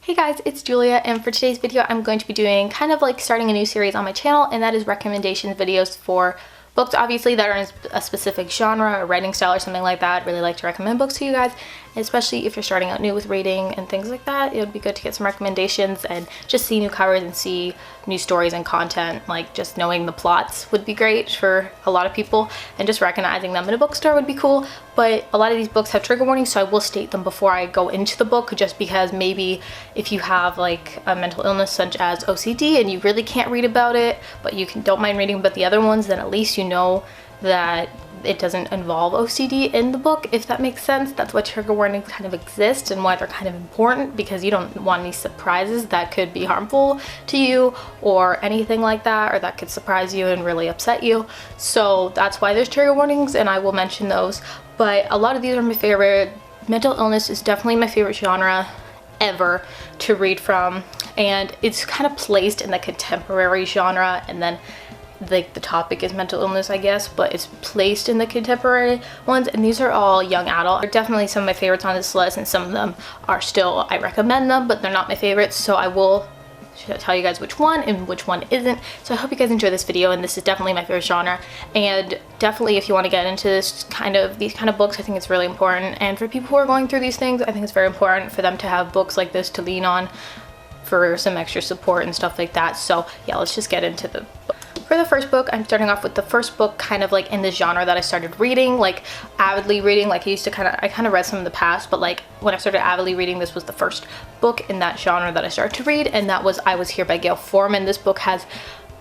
Hey guys, it's Julia, and for today's video I'm going to be doing kind of like starting a new series on my channel, and that is recommendation videos for books obviously that are in a specific genre or writing style or something like that. Really like to recommend books to you guys, especially if you're starting out new with reading and things like that. It would be good to get some recommendations and just see new covers and see new stories and content. Like just knowing the plots would be great for a lot of people, and just recognizing them in a bookstore would be cool. But a lot of these books have trigger warnings, so I will state them before I go into the book, just because maybe if you have like a mental illness such as OCD and you really can't read about it, but you don't mind reading about the other ones, then at least you know that it doesn't involve OCD in the book, if that makes sense. That's why trigger warnings kind of exist and why they're kind of important, because you don't want any surprises that could be harmful to you or anything like that, or that could surprise you and really upset you. So that's why there's trigger warnings, and I will mention those. But a lot of these are my favorite. Mental illness is definitely my favorite genre ever to read from, and it's kind of placed in the contemporary genre, and then like the topic is mental illness, I guess, but it's placed in the contemporary ones, and these are all young adult. They're definitely some of my favorites on this list, and some of them are still, I recommend them, but they're not my favorites, so I will tell you guys which one and which one isn't. So I hope you guys enjoy this video, and this is definitely my favorite genre, and definitely if you want to get into these kind of books, I think it's really important. And for people who are going through these things, I think it's very important for them to have books like this to lean on for some extra support and stuff like that. So yeah, let's just get into the book. For the first book, I'm starting off with the first book kind of like in the genre that I started reading, like avidly reading. Like I kind of read some in the past, but like when I started avidly reading, this was the first book in that genre that I started to read, and that was I Was Here by Gail Forman. This book has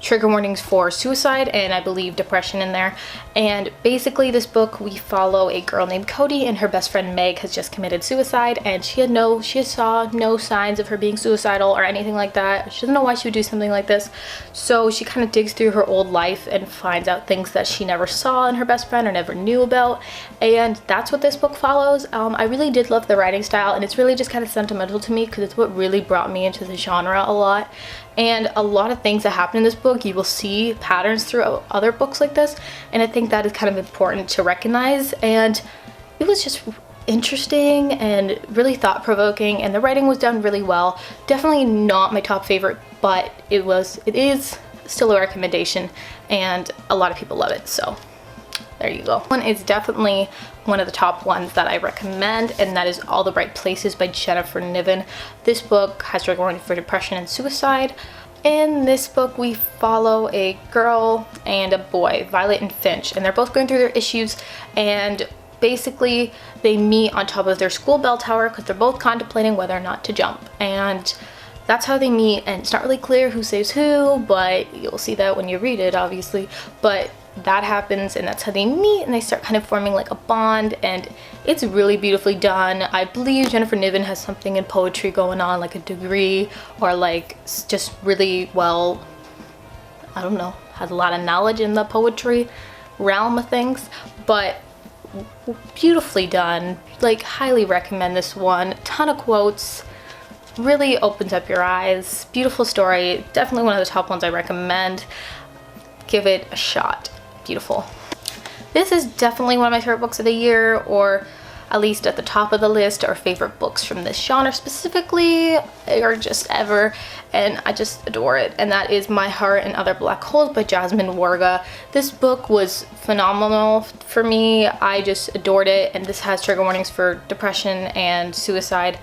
trigger warnings for suicide and I believe depression in there. And basically this book, we follow a girl named Cody, and her best friend Meg has just committed suicide, and she saw no signs of her being suicidal or anything like that. She doesn't know why she would do something like this, so she kind of digs through her old life and finds out things that she never saw in her best friend or never knew about, and that's what this book follows. I really did love the writing style, and it's really just kind of sentimental to me because it's what really brought me into the genre a lot. And a lot of things that happen in this book, you will see patterns throughout other books like this, and I think that is kind of important to recognize. And it was just interesting and really thought-provoking, and the writing was done really well. Definitely not my top favorite, but it is still a recommendation, and a lot of people love it, so there you go. One is definitely one of the top ones that I recommend, and that is All the Right Places by Jennifer Niven. This book has trigger warning for depression and suicide. In this book, we follow a girl and a boy, Violet and Finch, and they're both going through their issues, and basically they meet on top of their school bell tower because they're both contemplating whether or not to jump. And that's how they meet, and it's not really clear who saves who, but you'll see that when you read it, obviously. But that happens, and that's how they meet, and they start kind of forming like a bond, and it's really beautifully done. I believe Jennifer Niven has something in poetry going on, like a degree, or like just really well, I don't know, has a lot of knowledge in the poetry realm of things, but beautifully done. Like, highly recommend this one. Ton of quotes, really opens up your eyes. Beautiful story, definitely one of the top ones I recommend. Give it a shot. Beautiful. This is definitely one of my favorite books of the year, or at least at the top of the list, or favorite books from this genre specifically, or just ever, and I just adore it, and that is My Heart and Other Black Holes by Jasmine Warga. This book was phenomenal for me. I just adored it, and this has trigger warnings for depression and suicide.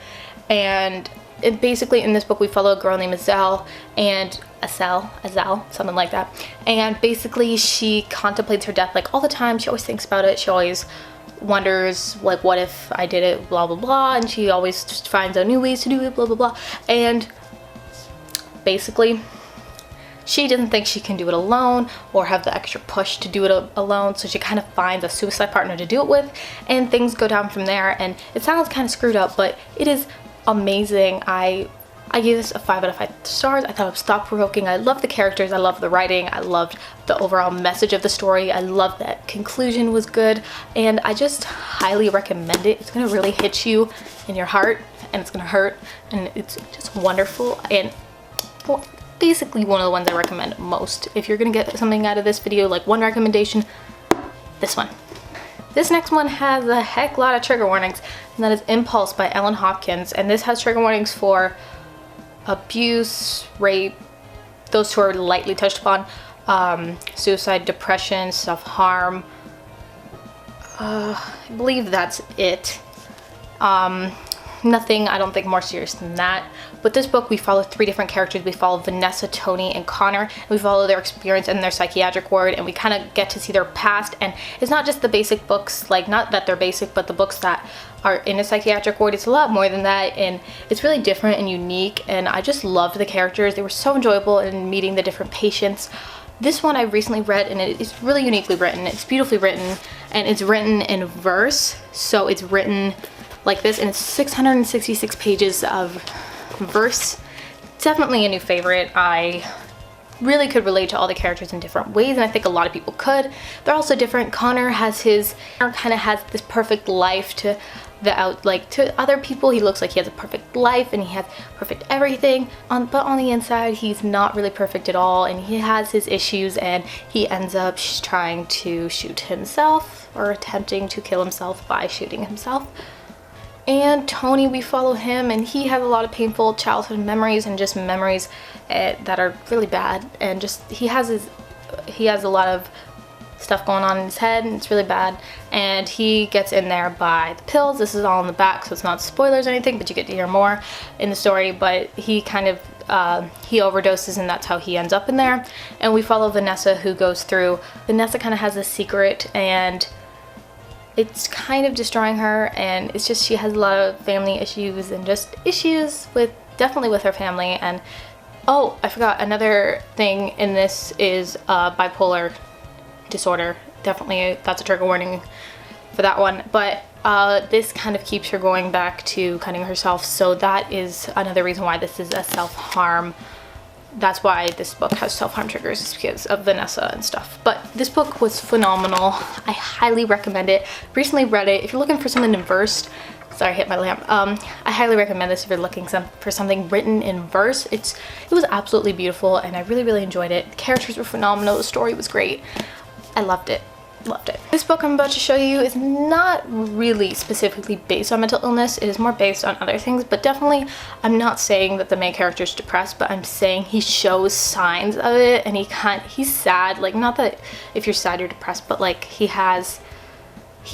And basically in this book we follow a girl named Azal, something like that, and basically she contemplates her death like all the time. She always thinks about it, she always wonders like, what if I did it, blah blah blah, and she always just finds out new ways to do it, blah blah blah. And basically she doesn't think she can do it alone or have the extra push to do it alone, so she kind of finds a suicide partner to do it with, and things go down from there. And it sounds kind of screwed up, but it is amazing. I gave this a 5 out of 5 stars. I thought it was thought-provoking. I love the characters, I love the writing, I loved the overall message of the story, I love that conclusion was good, and I just highly recommend it. It's gonna really hit you in your heart, and it's gonna hurt, and it's just wonderful, and well, basically one of the ones I recommend most. If you're gonna get something out of this video, like one recommendation, this one. This next one has a heck lot of trigger warnings, and that is Impulse by Ellen Hopkins, and this has trigger warnings for abuse, rape, those two are lightly touched upon. Suicide, depression, self-harm. I believe that's it. Nothing, I don't think, more serious than that. With this book, we follow 3 different characters. We follow Vanessa, Tony, and Connor. And we follow their experience in their psychiatric ward, and we kind of get to see their past. And it's not just the basic books, like, not that they're basic, but the books that are in a psychiatric ward. It's a lot more than that, and it's really different and unique. And I just loved the characters. They were so enjoyable in meeting the different patients. This one I recently read, and it's really uniquely written. It's beautifully written, and it's written in verse. So it's written like this, and it's 666 pages of verse. Definitely a new favorite. I really could relate to all the characters in different ways, and I think a lot of people could. They're also different. Connor kind of has this perfect life to to other people. He looks like he has a perfect life and he has perfect everything, but on the inside he's not really perfect at all, and he has his issues, and he ends up trying to shoot himself, or attempting to kill himself by shooting himself. And Tony, we follow him, and he has a lot of painful childhood memories, and just memories that are really bad, and just he has a lot of stuff going on in his head, and it's really bad, and he gets in there by the pills. This is all in the back, so it's not spoilers or anything, but you get to hear more in the story. But he kind of he overdoses, and that's how he ends up in there. And we follow Vanessa, who goes through. Vanessa kind of has a secret, and it's kind of destroying her, and it's just, she has a lot of family issues, and just issues definitely with her family. And oh, I forgot, another thing in this is bipolar disorder. Definitely, that's a trigger warning for that one. But this kind of keeps her going back to cutting herself, so that is another reason why this is a self-harm. That's why this book has self-harm triggers, is because of Vanessa and stuff. But this book was phenomenal. I highly recommend it. Recently read it. If you're looking for something in verse, sorry, I hit my lamp. I highly recommend this if you're looking for something written in verse. It was absolutely beautiful, and I really, really enjoyed it. The characters were phenomenal. The story was great. I loved it. Loved it. This book I'm about to show you is not really specifically based on mental illness. It is more based on other things, but definitely I'm not saying that the main character is depressed, but I'm saying he shows signs of it, and he's sad. Like, not that if you're sad you're depressed, but like he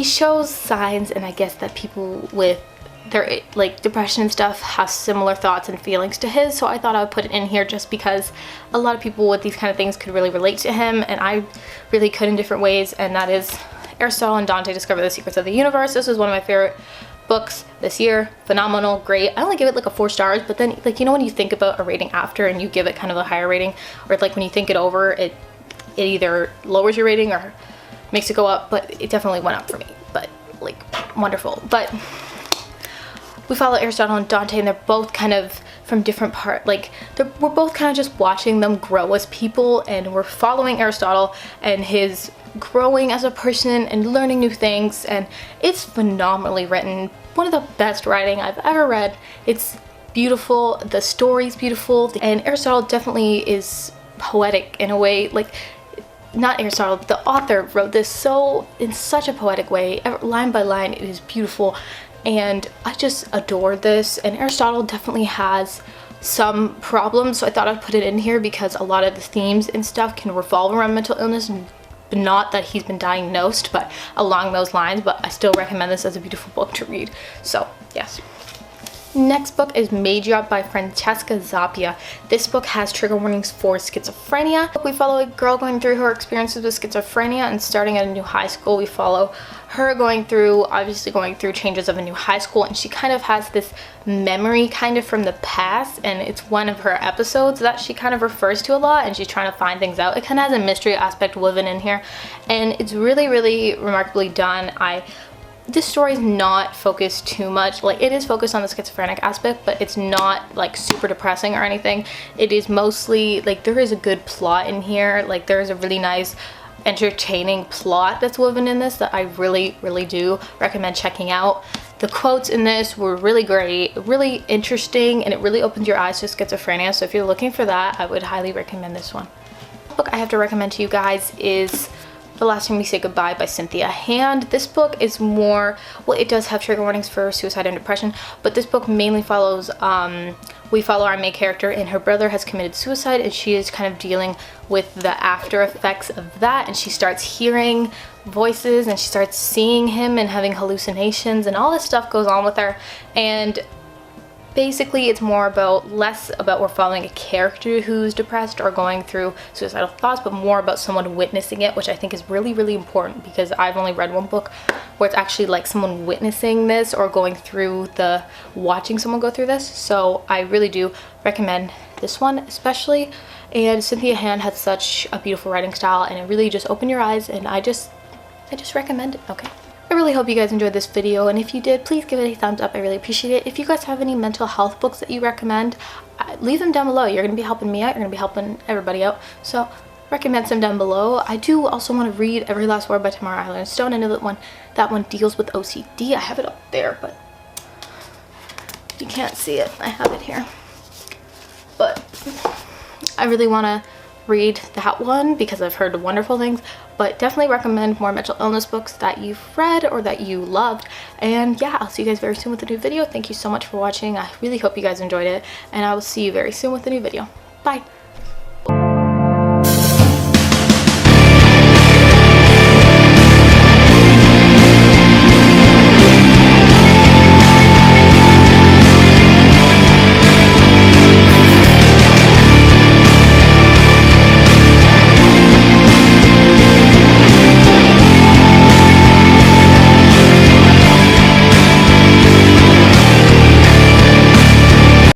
shows signs, and I guess that people with their like depression and stuff have similar thoughts and feelings to his, so I thought I would put it in here just because a lot of people with these kind of things could really relate to him, and I really could in different ways. And that is Aristotle and Dante Discover the Secrets of the Universe. This was one of my favorite books this year. Phenomenal, great. I only give it like a 4 stars, but then, like, you know when you think about a rating after and you give it kind of a higher rating, or like when you think it over, it either lowers your rating or makes it go up, but it definitely went up for me. But like, wonderful. But we follow Aristotle and Dante, and they're both kind of from different we're both kind of just watching them grow as people, and we're following Aristotle and his growing as a person and learning new things, and it's phenomenally written. One of the best writing I've ever read. It's beautiful, the story's beautiful, and Aristotle definitely is poetic in a way. Like, not Aristotle, the author wrote this in such a poetic way, line by line. It is beautiful. And I just adored this. And Aristotle definitely has some problems, so I thought I'd put it in here because a lot of the themes and stuff can revolve around mental illness, and not that he's been diagnosed, but along those lines. But I still recommend this as a beautiful book to read. So yes. Next book is Magia by Francesca Zappia. This book has trigger warnings for schizophrenia. We follow a girl going through her experiences with schizophrenia and starting at a new high school. We follow her obviously going through changes of a new high school, and she kind of has this memory kind of from the past, and it's one of her episodes that she kind of refers to a lot, and she's trying to find things out. It kind of has a mystery aspect woven in here, and it's really, really remarkably done. This story is not focused too much, like, it is focused on the schizophrenic aspect, but it's not like super depressing or anything. It is mostly like, there is a good plot in here. Like, there is a really nice entertaining plot that's woven in this that I really, really do recommend checking out. The quotes in this were really great, really interesting, and it really opens your eyes to schizophrenia. So if you're looking for that, I would highly recommend this one. The book I have to recommend to you guys is The Last Time We Say Goodbye by Cynthia Hand. This book is more, well, it does have trigger warnings for suicide and depression, but this book mainly follows we follow our main character, and her brother has committed suicide, and she is kind of dealing with the after effects of that, and she starts hearing voices and she starts seeing him and having hallucinations, and all this stuff goes on with her. And basically it's less about we're following a character who's depressed or going through suicidal thoughts, but more about someone witnessing it, which I think is really, really important, because I've only read one book where it's actually like someone witnessing this or going through watching someone go through this. So I really do recommend this one especially. And Cynthia Han has such a beautiful writing style, and it really just opened your eyes, and I just recommend it. Okay. I really hope you guys enjoyed this video, and if you did, please give it a thumbs up. I really appreciate it. If you guys have any mental health books that you recommend, leave them down below. You're going to be helping me out. You're going to be helping everybody out. So recommend some down below. I do also want to read Every Last Word by Tamara Ironstone. I know that one deals with OCD. I have it up there, but you can't see it. I have it here. But I really want to read that one because I've heard wonderful things, but definitely recommend more mental illness books that you've read or that you loved. And yeah, I'll see you guys very soon with a new video. Thank you so much for watching. I really hope you guys enjoyed it, and I will see you very soon with a new video. Bye.